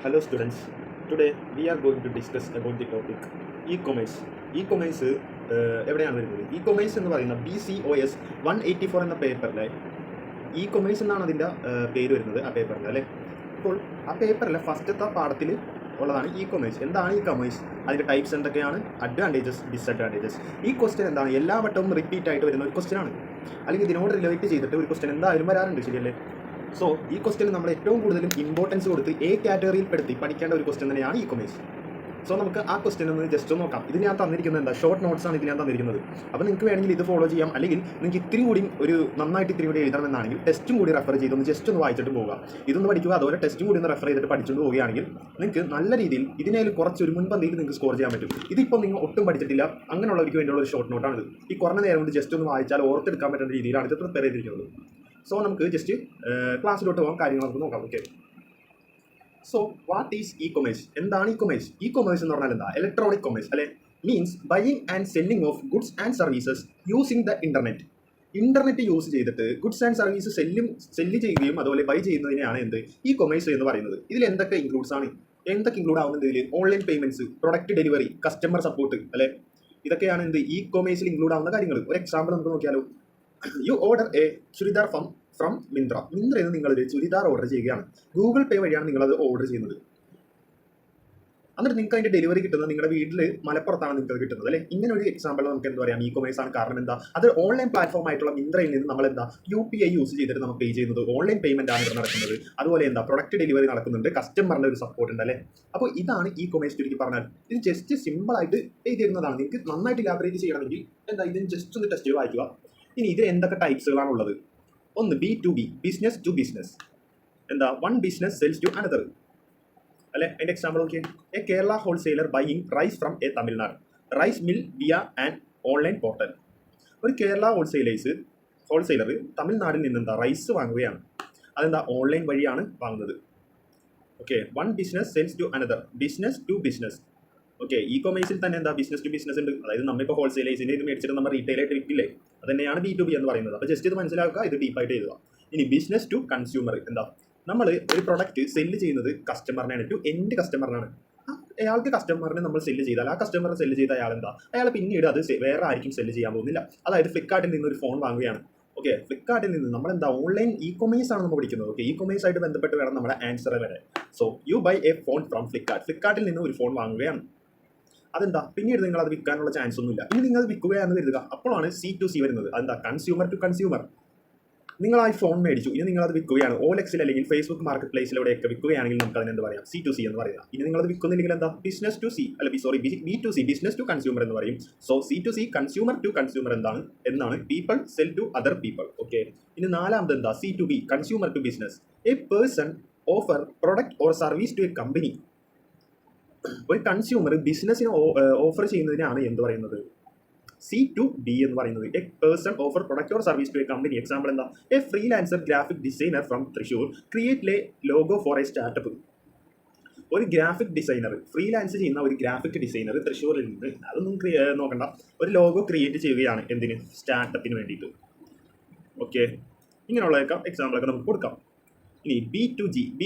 Hello students, today we are going to discuss about the topic e-commerce. E-commerce എവിടെയാണ് വരുന്നത്? E-commerce എന്ന് പറയുന്ന BCOS 184 എന്ന പേപ്പറിലെ ഇ-കൊമേഴ്സ് എന്നാണ് അതിൻ്റെ പേര് വരുന്നത് ആ പേപ്പറിൽ അല്ലേ. അപ്പോൾ ആ പേപ്പറിലെ ഫസ്റ്റത്തെ പാഠത്തിൽ ഉള്ളതാണ് ഇ-കൊമേഴ്സ്. എന്താണ് ഇ-കൊമേഴ്സ്, അതിൻ്റെ ടൈപ്സ് എന്തൊക്കെയാണ്, അഡ്വാൻറ്റേജസ് ഡിസഡ്വാൻറ്റേജസ്. ഈ ക്വസ്റ്റ്യൻ എന്താണ്, എല്ലാ വട്ടവും റിപ്പീറ്റ് ആയിട്ട് വരുന്ന ഒരു ക്വസ്റ്റ്യൻ ആണ്, അല്ലെങ്കിൽ ഇതിനോട് റിലേറ്റ് ചെയ്തിട്ട് ഒരു ക്വസ്റ്റ്യൻ എന്തായാലും വരാറുണ്ട്, ശരിയല്ലേ. സോ ഈ ക്വസ്റ്റ്യൻ നമ്മൾ ഏറ്റവും കൂടുതലും ഇമ്പോർട്ടൻസ് കൊടുത്ത് കാറ്റഗറിയിൽ പെടുത്തി പഠിക്കേണ്ട ഒരു ക്വസ്റ്റ്യൻ തന്നെയാണ് ഇ-കൊമേഴ്സ്. സോ നമുക്ക് ആ ക്വസ്റ്റ്യൻ ഒന്ന് ജസ്റ്റ് നോക്കാം. ഇത് ഞാൻ തന്നിരിക്കുന്നത് എന്താ, ഷോർട്ട് നോട്ട്സ് ആണ് ഇത് ഞാൻ തന്നിരിക്കുന്നത്. അപ്പോൾ നിങ്ങൾക്ക് വേണമെങ്കിൽ ഇത് ഫോളോ ചെയ്യാം, അല്ലെങ്കിൽ നിങ്ങൾക്ക് ഇത്തിരി കൂടി നന്നായിട്ട് ഇത്തിരി കൂടി എഴുതണമെന്നാണെങ്കിൽ ടെസ്റ്റും കൂടി റെഫർ ചെയ്ത് ഒന്ന് ജസ്റ്റ് ഒന്ന് വായിച്ചിട്ട് പോകുക. ഇതൊന്ന് പഠിക്കുക, അതുപോലെ ടെസ്റ്റും കൂടി ഒന്ന് റെഫർ ചെയ്തിട്ട് പഠിച്ചുകൊണ്ട് പോവുകയാണെങ്കിൽ നിങ്ങൾക്ക് നല്ല രീതിയിൽ ഇതിനേൽ കുറച്ചൊരു മുൻപന്തിയിൽ നിങ്ങൾക്ക് സ്കോർ ചെയ്യാൻ പറ്റും. ഇതിപ്പോൾ നിങ്ങൾ ഒട്ടും പഠിച്ചിട്ടില്ല അങ്ങനെയുള്ളവർക്ക് വേണ്ടിയുള്ള ഒരു ഷോർട്ട് നോട്ടാണിത്. ഈ കുറഞ്ഞ നേരം കൊണ്ട് ജസ്റ്റ് ഒന്ന് വായിച്ചാൽ ഓർത്തെടുക്കാൻ പറ്റുന്ന രീതിയിലാണ് ഇത് പ്രിപ്പയർ ചെയ്തിരിക്കുന്നത്. സോ നമുക്ക് ജസ്റ്റ് ക്ലാസ്സിലോട്ട് പോകാം, കാര്യങ്ങൾ നമുക്ക് നോക്കാം. Okay, so what is e-commerce? എന്താണ് ഇ-കൊമേഴ്സ്? ഇ-കൊമേഴ്സ് എന്ന് പറഞ്ഞാൽ എന്താ, ഇലക്ട്രോണിക് കൊമേഴ്സ് അല്ലെ, means buying and selling of goods and services using the internet. Internet use ചെയ്തിട്ട് ഗുഡ്സ് ആൻഡ് സർവീസ് സെല്ല് ചെയ്യുകയും അതുപോലെ ബൈ ചെയ്യുന്നതിനെയാണ് എന്ത്, ഇ-കൊമേഴ്സ് എന്ന് പറയുന്നത്. ഇതിൽ എന്തൊക്കെ ഇൻക്ലൂഡ്സ് ആണ്, എന്തൊക്കെ ഇൻക്ലൂഡ് ആവുന്നത്? ഇതിൽ online payments, product delivery, customer support അല്ലെ, ഇതൊക്കെയാണ് എന്ത് ഇ-കൊമേഴ്സിൽ ഇൻക്ലൂഡ് ആവുന്ന കാര്യങ്ങൾ. ഒരു എക്സാമ്പിൾ നമുക്ക് നോക്കിയാലോ. You order a churidar from മിന്ത്രയിൽ നിന്ന് നിങ്ങളൊരു ചുരിദാർ ഓർഡർ ചെയ്യുകയാണ്. ഗൂഗിൾ പേ വഴിയാണ് നിങ്ങളത് ഓർഡർ ചെയ്യുന്നത്. എന്നിട്ട് നിങ്ങൾക്ക് അതിൻ്റെ ഡെലിവറി കിട്ടുന്നത് നിങ്ങളുടെ വീട്ടിൽ മലപ്പുറത്താണ് നിങ്ങൾക്ക് കിട്ടുന്നത് അല്ലേ. ഇങ്ങനെ ഒരു എക്സാമ്പിൾ നമുക്ക് എന്താ പറയാം, ഇ-കൊമേഴ്സ് ആണ്. കാരണം എന്താ, അത് ഓൺലൈൻ പ്ലാറ്റ്ഫോം ആയിട്ടുള്ള മിന്ത്രയിൽ നിന്ന് നമ്മൾ എന്താ UPI യൂസ് ചെയ്തിട്ട് നമ്മൾ പേ ചെയ്യുന്നത്, ഓൺലൈൻ പേയ്മെന്റ് ആണ് ഇവിടെ നടക്കുന്നത്. അതുപോലെ എന്താ പ്രൊഡക്റ്റ് ഡെലിവറി നടക്കുന്നുണ്ട്, കസ്റ്റമറിന്റെ ഒരു സപ്പോർട്ട് ഉണ്ട് അല്ലേ. അപ്പോൾ ഇതാണ് ഇ-കൊമേഴ്സ് ചുരുക്കി പറഞ്ഞാൽ. ഇത് ജസ്റ്റ് സിമ്പിൾ ആയിട്ട് എഴുതിയിരുന്നതാണ്. നിങ്ങൾക്ക് നന്നായിട്ട് ഇലാബറേറ്റ് ചെയ്യണമെങ്കിൽ എന്താ, ഇതിന് ജസ്റ്റ് ഒന്ന് ടെസ്റ്റ് വായിക്കുക. ഇനി ഇത് എന്തൊക്കെ ടൈപ്സുകളാണ് ഉള്ളത്? ഒന്ന് B2B, ബിസിനസ് ടു ബിസിനസ്. എന്താ, one business sells to another അല്ലെ. അതിന്റെ എക്സാമ്പിൾ നോക്കിയേ. A Kerala wholesaler buying rice from a Tamil Nadu rice mill via and online portal. ഒരു കേരള ഹോൾസെയിലർ തമിഴ്നാടിൽ നിന്ന് എന്താ റൈസ് വാങ്ങുകയാണ്. അതെന്താ, ഓൺലൈൻ വഴിയാണ് വാങ്ങുന്നത്. Okay, one business sells to another, business to business. Okay, ഇ-കൊമേഴ്സിൽ തന്നെ എന്താ ബിസിനസ് ടു ബിസിനസ് ഉണ്ട്. അതായത് നമ്മളിപ്പോൾ ഹോൾസെയിലേഴ്സിൻ്റെ ഇത് മേടിച്ചിട്ട് നമ്മൾ റീറ്റെയിൽ ആയിട്ട് വിൽക്കില്ലേ, അത് തന്നെയാണ് B2B എന്ന് പറയുന്നത്. അപ്പോൾ ജസ്റ്റ് ഇത് മനസ്സിലാക്കുക, ഇത് ഡീപ്പായിട്ട് എഴുതുക. ഇനി ബിസിനസ് ടു കൺസ്യൂമർ, എന്താ നമ്മൾ ഒരു പ്രൊഡക്റ്റ് സെല്ല് ചെയ്യുന്നത് കസ്റ്റമറിനാണ്, ടു എൻഡ് കസ്റ്റമറിനാണ്. അയാൾക്ക് കസ്റ്റമറിനെ നമ്മൾ സെല്ല് ചെയ്താൽ, ആ കസ്റ്റമറിനെ സെല്ല് ചെയ്ത അയാൾ എന്താ, അയാൾ പിന്നീട് അത് വേറെ ആയിരിക്കും സെല്ല് ചെയ്യാൻ പോകുന്നില്ല. അതായത് ഫ്ലിപ്കാർട്ടിൽ നിന്ന് ഒരു ഫോൺ വാങ്ങുകയാണ്. ഓക്കെ, ഫ്ലിപ്കാർട്ടിൽ നിന്ന് നമ്മൾ എന്താ ഓൺലൈൻ ഇ-കൊമേഴ്സ് ആണ് നമ്മൾ പഠിക്കുന്നത്. ഓക്കെ, ഇ-കൊമേഴ്സ് ആയിട്ട് ബന്ധപ്പെട്ട് വേണം നമ്മുടെ ആൻസർ വരെ. So you buy a phone from ഫ്ലിപ്കാർട്ടിൽ നിന്ന് ഒരു ഫോൺ വാങ്ങുകയാണ്. അതെന്താ, പിന്നീട് നിങ്ങൾ അത് വിൽക്കാനുള്ള ചാൻസ് ഒന്നുമില്ല. ഇനി നിങ്ങൾ വിൽക്കുകയാണെന്ന് കരുതുക, അപ്പോഴാണ് C2C വരുന്നത്. അതെന്താ, കൺസ്യൂമർ ടു കൺസ്യൂമർ. നിങ്ങൾ ആ ഫോൺ മേടിച്ചു, ഇനി നിങ്ങൾ അത് വിൽക്കുകയാണ് OLX അല്ലെങ്കിൽ ഫേസ്ബുക്ക് മാർക്കറ്റ് പ്ലേസിലൂടെയൊക്കെ വിൽക്കുകയാണെങ്കിൽ നമുക്ക് അതിന് എന്ത് പറയാം, C2C എന്ന് പറയുക. ഇനി നിങ്ങൾ അത് വിൽക്കുന്നില്ലെങ്കിൽ എന്താ, ബിസിനസ് ടു സി അല്ല B2C, ബിസിനസ് ടു കൺസ്യൂമർ എന്ന് പറയും. So C2C, consumer to consumer എന്നാണ് people sell to other people. Okay, ഇനി നാലാമത് എന്താ, C2B, consumer to business. A person offer product or service to a company. ഒരു consumer ബിസിനസ്സിന് offer ചെയ്യുന്നതിനാണ് എന്ത് പറയുന്നത്, C2B എന്ന് പറയുന്നത്. A person offer product or service to a company. Example എന്താ, a freelancer graphic designer from Thrissur create a logo for a startup. ഒരു graphic designer, freelance ചെയ്യുന്ന ഒരു ഗ്രാഫിക് ഡിസൈനർ തൃശ്ശൂരിൽ നിന്ന്, അതൊന്നും നോക്കണ്ട, ഒരു ലോഗോ ക്രിയേറ്റ് ചെയ്യുകയാണ് എന്തിന്, സ്റ്റാർട്ടപ്പിന് വേണ്ടിയിട്ട്. ഓക്കെ, ഇങ്ങനെയുള്ളതൊക്കെ എക്സാമ്പിളൊക്കെ നമുക്ക് കൊടുക്കാം. ഇനി B2G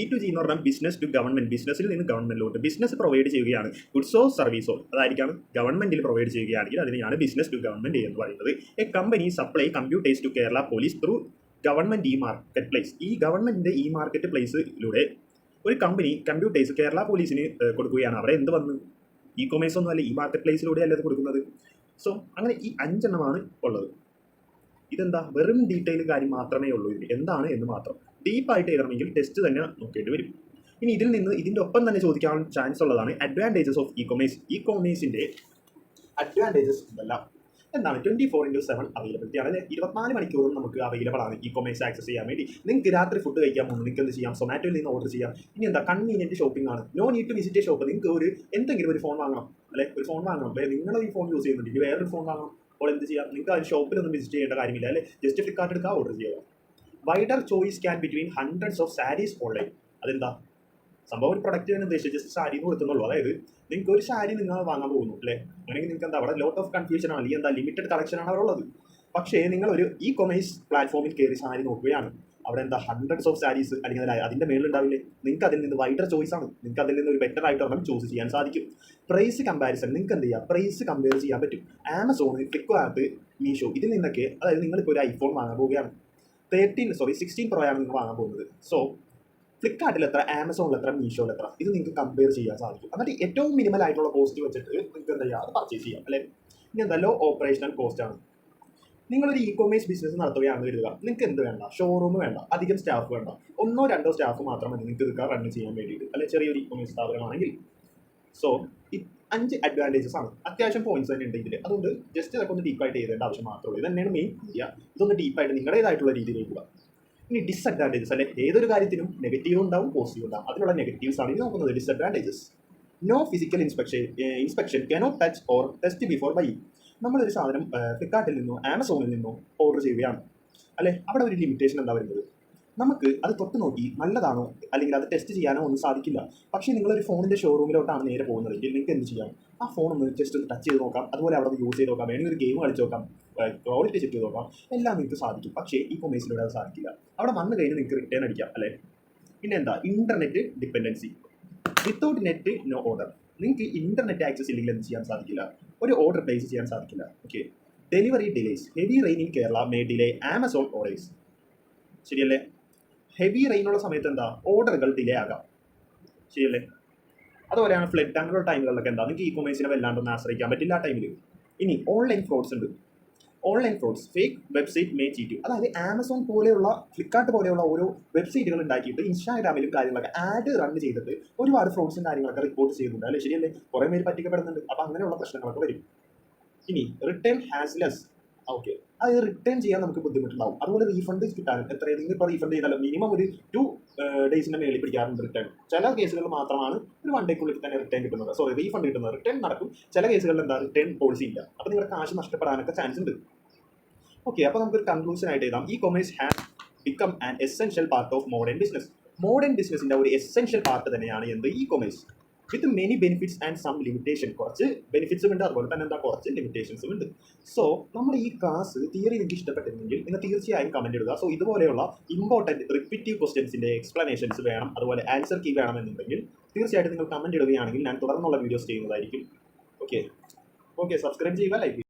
എന്ന് പറഞ്ഞാൽ ബിസിനസ് ടു ഗവൺമെന്റ്, ബിസിനസ്സിൽ നിന്ന് ഗവൺമെന്റിലോട്ട്. ബിസിനസ് പ്രൊവൈഡ് ചെയ്യുകയാണ് ഗുഡ്സോ സർവീസോ, അതായിരിക്കാം ഗവൺമെന്റിൽ പ്രൊവൈഡ് ചെയ്യുകയാണെങ്കിൽ അതിനെയാണ് ബിസിനസ് ടു ഗവൺമെന്റ് എന്ന് പറയുന്നത്. A company supply computers to Kerala police through government market place. ഈ ഗവൺമെന്റിന്റെ മാർക്കറ്റ് പ്ലേസിലൂടെ ഒരു കമ്പനി കമ്പ്യൂട്ടേഴ്സ് കേരള പോലീസിന് കൊടുക്കുകയാണ്. അവിടെ എന്ത് വന്നു, ഇ-കൊമേഴ്സ് ഒന്നും അല്ല, മാർക്കറ്റ് പ്ലേസിലൂടെ അല്ല അത് കൊടുക്കുന്നത്. സോ അങ്ങനെ ഈ 5 എണ്ണമാണ് ഉള്ളത്. ഇതെന്താ, വെറും ഡീറ്റെയിൽ കാര്യം മാത്രമേ ഉള്ളൂ. ഇത് എന്താണ് എന്ന് മാത്രം. ഡീപ്പായിട്ട് എഴുതണമെങ്കിൽ ടെസ്റ്റ് തന്നെ നോക്കേണ്ടി വരും. ഇനി ഇതിൻ്റെ ഒപ്പം തന്നെ ചോദിക്കാൻ ചാൻസ് ഉള്ളതാണ് അഡ്വാൻറ്റേജസ് ഓഫ് ഇ-കൊമേഴ്സ്. ഇ-കൊമേഴ്സിൻ്റെ അഡ്വാൻറ്റേജസ് എന്തെല്ലാം, എന്താണ്, 24/7 അവൈലബിലിറ്റി ആണ്. 24 മണിക്കൂറും നമുക്ക് അവൈലബിൾ ആണ് ഇ-കൊമേഴ്സ് ആക്സസ് ചെയ്യാൻ വേണ്ടി. നിങ്ങൾക്ക് രാത്രി ഫുഡ് കഴിക്കാൻ പോകുന്നു, നിങ്ങൾക്ക് എന്ത് ചെയ്യാം, സൊമാറ്റോയിൽ നിന്ന് ഓർഡർ ചെയ്യാം. ഇനി എന്താ, കൺവീനിയൻറ്റ് ഷോപ്പിംഗ് ആണ്. No need to visit shop. നിങ്ങൾക്ക് എന്തെങ്കിലും ഒരു ഫോൺ വാങ്ങണം അല്ലെ, ഒരു ഫോൺ വാങ്ങണം, അല്ലെ നിങ്ങൾ ഈ ഫോൺ യൂസ് ചെയ്യുന്നുണ്ടെങ്കിൽ വേറൊരു ഫോൺ വാങ്ങണം. അപ്പോൾ എന്ത് ചെയ്യാം, നിങ്ങൾക്ക് ആ ഷോപ്പിലൊന്നും വിസിറ്റ് ചെയ്യേണ്ട കാര്യമില്ല അല്ലെ, ജസ്റ്റ് ഫ്ലിപ്കാർട്ട് എടുക്കുക, ഓർഡർ ചെയ്യുക. Wider choice can between hundreds of saris online. അതെന്താ സംഭവം, ഒരു പ്രൊഡക്റ്റ് തന്നെ ഉദ്ദേശിച്ച് ജസ്റ്റ് സാരി കൊടുക്കുന്നുള്ളൂ. അതായത് നിങ്ങൾക്ക് ഒരു സാരി നിങ്ങൾ വാങ്ങാൻ പോകുന്നു അല്ലേ, അങ്ങനെയെങ്കിൽ നിങ്ങൾക്ക് എന്താ അവിടെ ലോട്ട് ഓഫ് കൺഫ്യൂഷൻ ആണ്, എന്താ ലിമിറ്റഡ് കളക്ഷൻ ആണ് അവിടെ ഉള്ളത്. പക്ഷേ നിങ്ങൾ ഒരു ഇ-കൊമേഴ്സ് പ്ലാറ്റ്ഫോമിൽ കയറി സാരി നോക്കുകയാണ്, അവിടെ എന്താ ഹൺഡ്രഡ്സ് ഓഫ് സാരീസ് അല്ലെങ്കിൽ അതിൻ്റെ മേളിലുണ്ടാവില്ലേ? നിങ്ങൾക്ക് അതിൽ നിന്ന് വൈഡർ ചോയ്സ് ആണ്. നിങ്ങൾക്ക് അതിൽ നിന്ന് ഒരു ബെറ്റർ ആയിട്ട് ഒരെണ്ണം ചൂസ് ചെയ്യാൻ സാധിക്കും. പ്രൈസ് കമ്പാരിസൺ നിങ്ങൾക്ക് എന്ത് ചെയ്യാം? പ്രൈസ് കമ്പയർ ചെയ്യാൻ പറ്റും. ആമസോൺ, ഫ്ലിപ്കാർട്ട്, മീഷോ ഇതിൽ നിന്നൊക്കെ, അതായത് നിങ്ങളിപ്പോൾ ഒരു ഐഫോൺ വാങ്ങാൻ പോവുകയാണ്, 16 Pro ആണ് നിങ്ങൾ വാങ്ങാൻ പോകുന്നത്. സോ ഫ്ലിപ്കാർട്ടിൽ എത്ര, ആമസോണിൽ എത്ര, മീഷോയിൽ എത്ര, ഇത് നിങ്ങൾക്ക് കമ്പയർ ചെയ്യാൻ സാധിക്കും. എന്നിട്ട് ഏറ്റവും മിനിമൽ ആയിട്ടുള്ള കോസ്റ്റ് വെച്ചിട്ട് നിങ്ങൾക്ക് എന്താ ചെയ്യുക? അത് പർച്ചേസ് ചെയ്യാം അല്ലേ? ഇനി എന്താ ലോ ഓപ്പറേഷണൽ കോസ്റ്റ് ആണ്. നിങ്ങളൊരു ഇ-കൊമേഴ്സ് ബിസിനസ് നടത്തുകയാണെന്ന് കരുതുക. നിങ്ങൾക്ക് എന്ത് വേണ്ട? ഷോറൂം വേണ്ട, അധികം സ്റ്റാഫ് വേണ്ട, 1-2 സ്റ്റാഫ് മാത്രം മതി നിങ്ങൾക്ക് ഇതൊക്കെ റൺ ചെയ്യാൻ വേണ്ടിയിട്ട്, അല്ലെ ചെറിയൊരു ഇ-കൊമേഴ്സ് സ്ഥാപനമാണെങ്കിൽ. സോ ഈ 5 അഡ്വാൻറ്റേജസ് ആണ്. അത്യാവശ്യം പോയിന്റ്സ് തന്നെ ഉണ്ട് ഇതിൽ. അതുകൊണ്ട് ജസ്റ്റ് ഇതൊക്കെ ഒന്ന് ഡീപ്പായിട്ട് ചെയ്തേണ്ട ആവശ്യം മാത്രമേ ഉള്ളൂ. ഇത് തന്നെയാണ് മെയിൻ ചെയ്യുക. ഇതൊന്ന് ഡീപ്പായിട്ട് നിങ്ങളുടേതായിട്ടുള്ള രീതിയിൽ എഴുതുക. ഇനി ഡിസ്അഡ്വാൻറ്റേജസ്, അല്ലെ ഏതൊരു കാര്യത്തിനും നെഗറ്റീവ് ഉണ്ടാവും, പോസിറ്റീവ് ഉണ്ടാവും. അതിനുള്ള നെഗറ്റീവ്സ് ആണ് ഇനി നോക്കുന്നത്. Disadvantages: no physical inspection cannot touch or test before buy. നമ്മളൊരു സാധനം ഫ്ലിപ്കാർട്ടിൽ നിന്നോ ആമസോണിൽ നിന്നോ ഓർഡർ ചെയ്യുകയാണ്, അല്ലെ? അവിടെ ഒരു ലിമിറ്റേഷൻ എന്താ വരുന്നത്? നമുക്ക് അത് തൊട്ട് നോക്കി നല്ലതാണോ അല്ലെങ്കിൽ അത് ടെസ്റ്റ് ചെയ്യാനോ ഒന്നും സാധിക്കില്ല. പക്ഷേ നിങ്ങളൊരു ഫോണിൻ്റെ ഷോറൂമിലോട്ടാണ് നേരെ പോകുന്നതെങ്കിൽ നിങ്ങൾക്ക് എന്ത് ചെയ്യാം? ആ ഫോൺ ഒന്ന് ജസ്റ്റ് ഒന്ന് ടച്ച് ചെയ്ത് നോക്കാം, അതുപോലെ അവിടെ ഒന്ന് യൂസ് ചെയ്ത് നോക്കാം, വേണമെങ്കിൽ ഒരു ഗെയിം കളിച്ച് നോക്കാം, ക്വാളിറ്റി ചെക്ക് ചെയ്ത് നോക്കാം, എല്ലാം നിങ്ങൾക്ക് സാധിക്കും. പക്ഷേ ഈ കൊമേഴ്സിലൂടെ അത് സാധിക്കില്ല. അവിടെ വന്നു കഴിഞ്ഞ് നിങ്ങൾക്ക് റിട്ടേൺ അടിക്കാം, അല്ലേ? പിന്നെ എന്താ? Internet dependency. Without net no order. നിങ്ങൾക്ക് ഇൻ്റർനെറ്റ് ആക്സസ് ഇല്ലെങ്കിൽ എന്ത് ചെയ്യാൻ സാധിക്കില്ല? ഒരു ഓർഡർ പ്ലേസ് ചെയ്യാൻ സാധിക്കില്ല. Okay. Delivery delays. Heavy rain in Kerala may delay Amazon orders. ശരിയല്ലേ? ഹെവി റെയിനുള്ള സമയത്ത് എന്താ? ഓർഡറുകൾ ഡിലേ ആകാം. ശരിയല്ലേ? അതുപോലെയാണ് ഫ്ലഡ് അങ്ങനെയുള്ള ടൈമുകളിലൊക്കെ എന്താ? നിങ്ങൾക്ക് ഇ-കൊമേഴ്സിനെ വല്ലാണ്ടൊന്നും ആശ്രയിക്കാൻ പറ്റില്ല ആ ടൈമിൽ. ഇനി ഓൺലൈൻ ഫ്രോഡ്സ് ഉണ്ട്. Online fruits, fake website may cheat you. അതായത് ആമസോൺ പോലെയുള്ള, ഫ്ലിപ്കാർട്ട് പോലെയുള്ള ഓരോ വെബ്സൈറ്റുകൾ ഉണ്ടാക്കിയിട്ട് ഇൻസ്റ്റാഗ്രാമിലും കാര്യങ്ങളൊക്കെ ആഡ് റൺ ചെയ്തിട്ട് ഒരുപാട് ഫ്രോഡ്സും കാര്യങ്ങളൊക്കെ റിപ്പോർട്ട് ചെയ്യുന്നുണ്ട്, അല്ലേ? ശരിയല്ലേ? കുറേ പേര് പറ്റിക്കപ്പെടുന്നുണ്ട്. അപ്പോൾ അങ്ങനെയുള്ള പ്രശ്നങ്ങളൊക്കെ വരും. ഇനി റിട്ടേൺ ഹാസ്ലെസ്. ഓക്കെ, അത് റിട്ടേൺ ചെയ്യാൻ നമുക്ക് ബുദ്ധിമുട്ടുണ്ടാവും. അതുപോലെ റീഫണ്ട് കിട്ടാനും എത്രയും ഇപ്പോൾ റീഫണ്ട് ചെയ്താലും മിനിമം ഒരു 2 ഡേയ്സിൻ്റെ മേളിൽ പിടിക്കാറുണ്ട് റിട്ടേൺ. ചില കേസുകളിൽ മാത്രമാണ് ഒരു 1 ഡേക്കുള്ളിൽ തന്നെ റിട്ടേൺ കിട്ടുന്നത്, സോറി റീഫണ്ട് കിട്ടുന്നത്. റിട്ടേൺ നടക്കും. ചില കേസുകളിൽ എന്താ? റിട്ടേൺ പോളിസി ഇല്ല. അപ്പോൾ നിങ്ങളുടെ കാശ് നഷ്ടപ്പെടാനൊക്കെ ചാൻസ് ഉണ്ട്. ഓക്കെ, അപ്പോൾ നമുക്കൊരു കൺക്ലൂഷൻ ആയിട്ട് എഴുതാം. Ecommerce has become an essential part of modern business. Modern ബിസിനസിൻ്റെ ഒരു എസെൻഷ്യൽ പാർട്ട് തന്നെയാണ് എന്ത്? Ecommerce. With many benefits and some limitation. കുറച്ച് ബെനിഫിറ്റ്സും ഉണ്ട്, അതുപോലെ തന്നെ എന്താ? കുറച്ച് ലിമിറ്റേഷൻസും ഉണ്ട്. സോ നമ്മുടെ ഈ ക്ലാസ് തിയറി നിങ്ങൾക്ക് ഇഷ്ടപ്പെട്ടിരുന്നെങ്കിൽ നിങ്ങൾ തീർച്ചയായും കമൻറ്റ് ഇടുക. സോ ഇതുപോലെയുള്ള ഇമ്പോർട്ടൻറ്റ് റിപ്പീറ്റീവ് ക്വസ്റ്റ്യൻസിൻ്റെ എക്സ്പ്ലനേഷൻസ് വേണം, അതുപോലെ ആൻസർ കീ വേണമെന്നുണ്ടെങ്കിൽ തീർച്ചയായിട്ടും നിങ്ങൾ കമൻറ്റ് ഇടുകയാണെങ്കിൽ ഞാൻ തുടർന്നുള്ള വീഡിയോസ് ചെയ്യുന്നതായിരിക്കും. ഓക്കെ, സബ്സ്ക്രൈബ് ചെയ്യുക, ലൈക്ക് ചെയ്യുക.